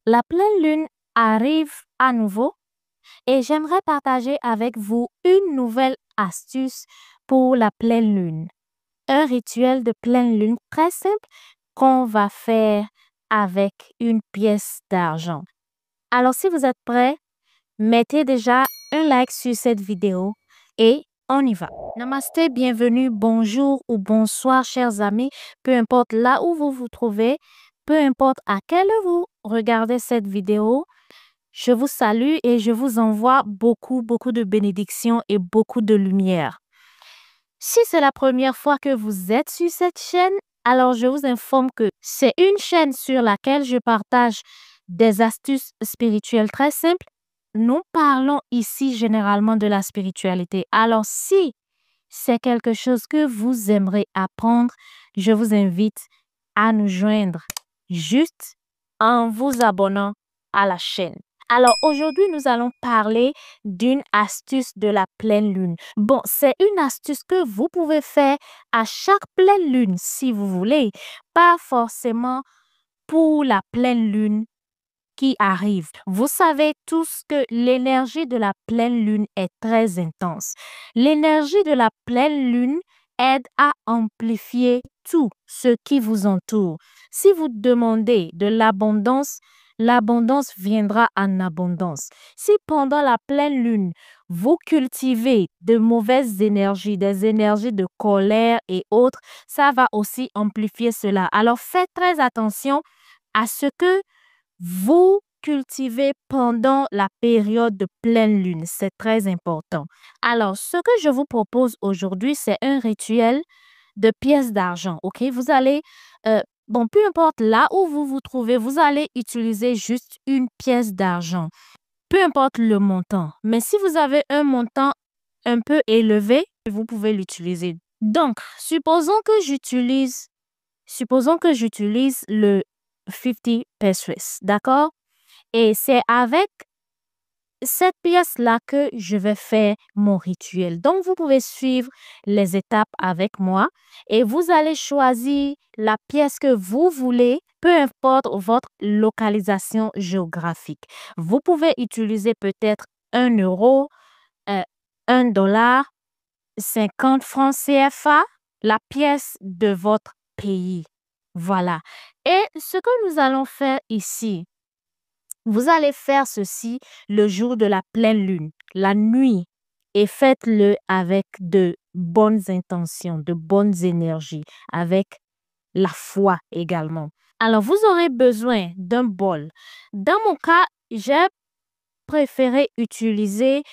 La pleine lune arrive à nouveau et j'aimerais partager avec vous une nouvelle astuce pour la pleine lune. Un rituel de pleine lune très simple qu'on va faire avec une pièce d'argent. Alors, si vous êtes prêts, mettez déjà un like sur cette vidéo et on y va. Namasté, bienvenue, bonjour ou bonsoir, chers amis. Peu importe là où vous vous trouvez, peu importe à quelle heure vous regardez cette vidéo, je vous salue et je vous envoie beaucoup de bénédictions et beaucoup de lumière. Si c'est la première fois que vous êtes sur cette chaîne, alors je vous informe que c'est une chaîne sur laquelle je partage des astuces spirituelles très simples. Nous parlons ici généralement de la spiritualité. Alors si c'est quelque chose que vous aimerez apprendre, je vous invite à nous joindre juste en vous abonnant à la chaîne. Alors aujourd'hui, nous allons parler d'une astuce de la pleine lune. Bon, c'est une astuce que vous pouvez faire à chaque pleine lune si vous voulez, pas forcément pour la pleine lune qui arrive. Vous savez tous que l'énergie de la pleine lune est très intense. L'énergie de la pleine lune aide à amplifier tout ce qui vous entoure. Si vous demandez de l'abondance, l'abondance viendra en abondance. Si pendant la pleine lune, vous cultivez de mauvaises énergies, des énergies de colère et autres, ça va aussi amplifier cela. Alors faites très attention à ce que vous cultivez pendant la période de pleine lune. C'est très important. Alors, ce que je vous propose aujourd'hui, c'est un rituel de pièces d'argent. OK? Vous allez, peu importe là où vous vous trouvez, vous allez utiliser juste une pièce d'argent. Peu importe le montant. Mais si vous avez un montant un peu élevé, vous pouvez l'utiliser. Donc, supposons que j'utilise le 50 pesos, d'accord? Et c'est avec cette pièce-là que je vais faire mon rituel. Donc, vous pouvez suivre les étapes avec moi et vous allez choisir la pièce que vous voulez, peu importe votre localisation géographique. Vous pouvez utiliser peut-être 1 euro, 1 dollar, 50 francs CFA, la pièce de votre pays. Voilà. Et ce que nous allons faire ici, vous allez faire ceci le jour de la pleine lune, la nuit, et faites-le avec de bonnes intentions, de bonnes énergies, avec la foi également. Alors, vous aurez besoin d'un bol. Dans mon cas, j'ai préféré utiliser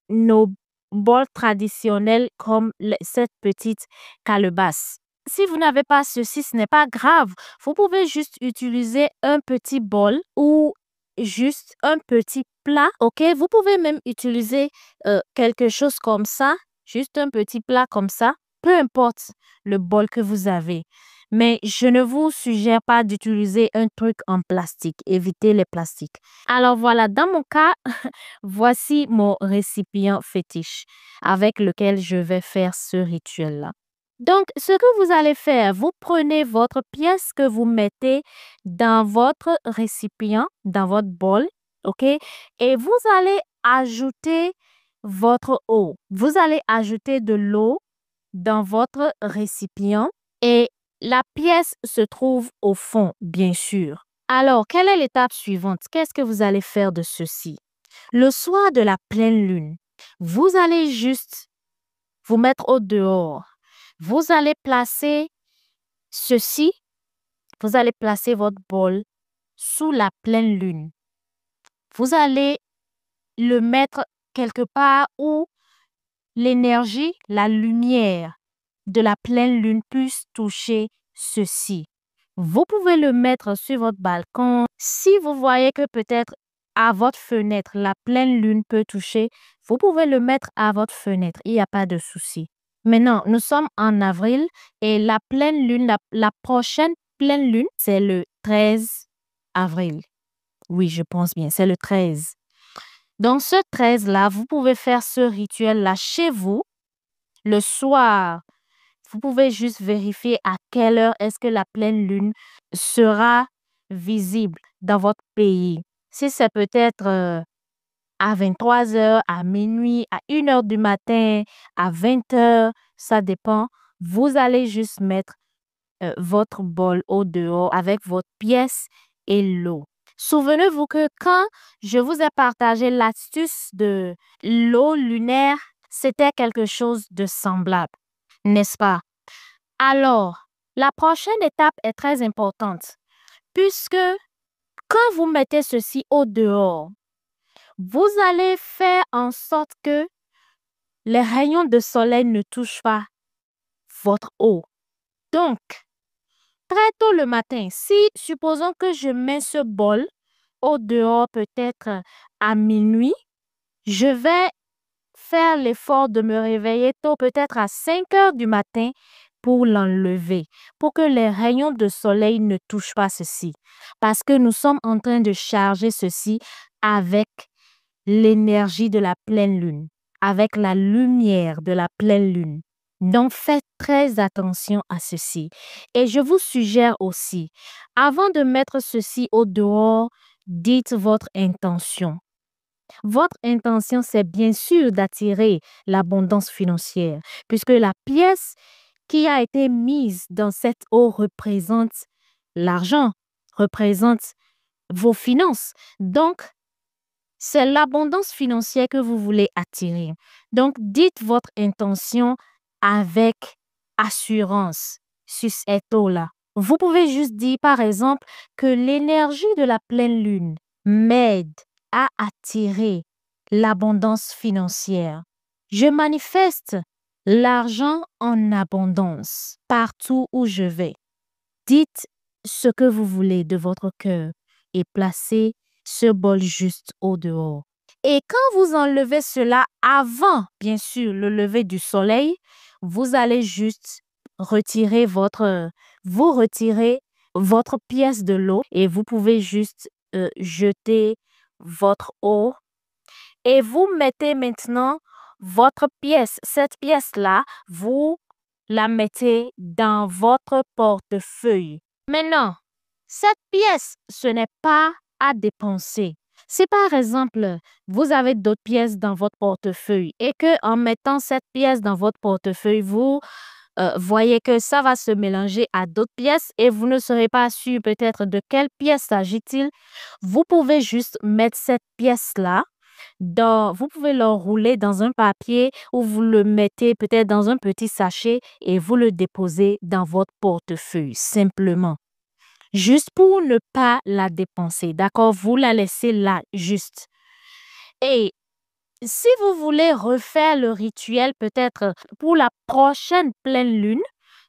nos bols traditionnels comme cette petite calebasse. Si vous n'avez pas ceci, ce n'est pas grave. Vous pouvez juste utiliser un petit bol ou juste un petit plat, ok? Vous pouvez même utiliser quelque chose comme ça, juste un petit plat comme ça, peu importe le bol que vous avez. Mais je ne vous suggère pas d'utiliser un truc en plastique. Évitez les plastiques. Alors voilà, dans mon cas, voici mon récipient fétiche avec lequel je vais faire ce rituel-là. Donc, ce que vous allez faire, vous prenez votre pièce que vous mettez dans votre récipient, dans votre bol, ok? Et vous allez ajouter votre eau. Vous allez ajouter de l'eau dans votre récipient et la pièce se trouve au fond, bien sûr. Alors, quelle est l'étape suivante? Qu'est-ce que vous allez faire de ceci? Le soir de la pleine lune, vous allez juste vous mettre au dehors. Vous allez placer ceci, vous allez placer votre bol sous la pleine lune. Vous allez le mettre quelque part où l'énergie, la lumière de la pleine lune puisse toucher ceci. Vous pouvez le mettre sur votre balcon. Si vous voyez que peut-être à votre fenêtre, la pleine lune peut toucher, vous pouvez le mettre à votre fenêtre. Il n'y a pas de souci. Maintenant, nous sommes en avril et la pleine lune, la prochaine pleine lune, c'est le 13 avril. Oui, je pense bien, c'est le 13. Donc, ce 13-là, vous pouvez faire ce rituel-là chez vous le soir. Vous pouvez juste vérifier à quelle heure est-ce que la pleine lune sera visible dans votre pays. Si c'est peut-être à 23 heures, à minuit, à 1 heure du matin, à 20 heures, ça dépend. Vous allez juste mettre votre bol au dehors avec votre pièce et l'eau. Souvenez-vous que quand je vous ai partagé l'astuce de l'eau lunaire, c'était quelque chose de semblable, n'est-ce pas? Alors, la prochaine étape est très importante puisque quand vous mettez ceci au dehors, vous allez faire en sorte que les rayons de soleil ne touchent pas votre eau. Donc, très tôt le matin, si supposons que je mets ce bol au dehors peut-être à minuit, je vais faire l'effort de me réveiller tôt, peut-être à 5 heures du matin pour l'enlever, pour que les rayons de soleil ne touchent pas ceci. Parce que nous sommes en train de charger ceci avec l'énergie de la pleine lune, avec la lumière de la pleine lune. Donc, faites très attention à ceci. Et je vous suggère aussi, avant de mettre ceci au dehors, dites votre intention. Votre intention, c'est bien sûr d'attirer l'abondance financière, puisque la pièce qui a été mise dans cette eau représente l'argent, représente vos finances. Donc, c'est l'abondance financière que vous voulez attirer. Donc, dites votre intention avec assurance sur cette eau-là. Vous pouvez juste dire, par exemple, que l'énergie de la pleine lune m'aide à attirer l'abondance financière. Je manifeste l'argent en abondance partout où je vais. Dites ce que vous voulez de votre cœur et placez ce bol juste au dehors. Et quand vous enlevez cela avant, bien sûr, le lever du soleil, vous allez juste retirer vous retirez votre pièce de l'eau et vous pouvez juste jeter votre eau et vous mettez maintenant votre pièce. Cette pièce-là, vous la mettez dans votre portefeuille. Maintenant, cette pièce, ce n'est pas à dépenser. Si par exemple, vous avez d'autres pièces dans votre portefeuille et que en mettant cette pièce dans votre portefeuille, vous voyez que ça va se mélanger à d'autres pièces et vous ne serez pas sûr peut-être de quelle pièce s'agit-il, vous pouvez juste mettre cette pièce-là vous pouvez l'enrouler dans un papier ou vous le mettez peut-être dans un petit sachet et vous le déposez dans votre portefeuille simplement. Juste pour ne pas la dépenser, d'accord? Vous la laissez là, juste. Et si vous voulez refaire le rituel peut-être pour la prochaine pleine lune,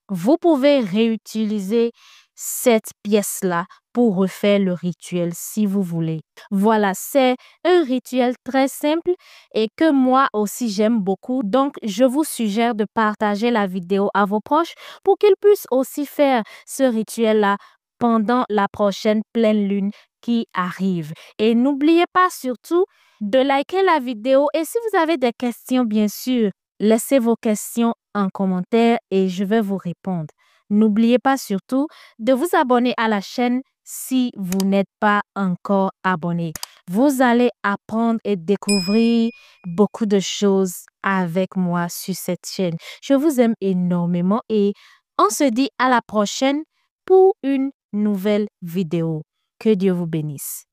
vous pouvez réutiliser cette pièce-là pour refaire le rituel si vous voulez. Voilà, c'est un rituel très simple et que moi aussi j'aime beaucoup. Donc, je vous suggère de partager la vidéo à vos proches pour qu'ils puissent aussi faire ce rituel-là pendant la prochaine pleine lune qui arrive. Et n'oubliez pas surtout de liker la vidéo et si vous avez des questions, bien sûr, laissez vos questions en commentaire et je vais vous répondre. N'oubliez pas surtout de vous abonner à la chaîne si vous n'êtes pas encore abonné. Vous allez apprendre et découvrir beaucoup de choses avec moi sur cette chaîne. Je vous aime énormément et on se dit à la prochaine pour une nouvelle vidéo. Que Dieu vous bénisse.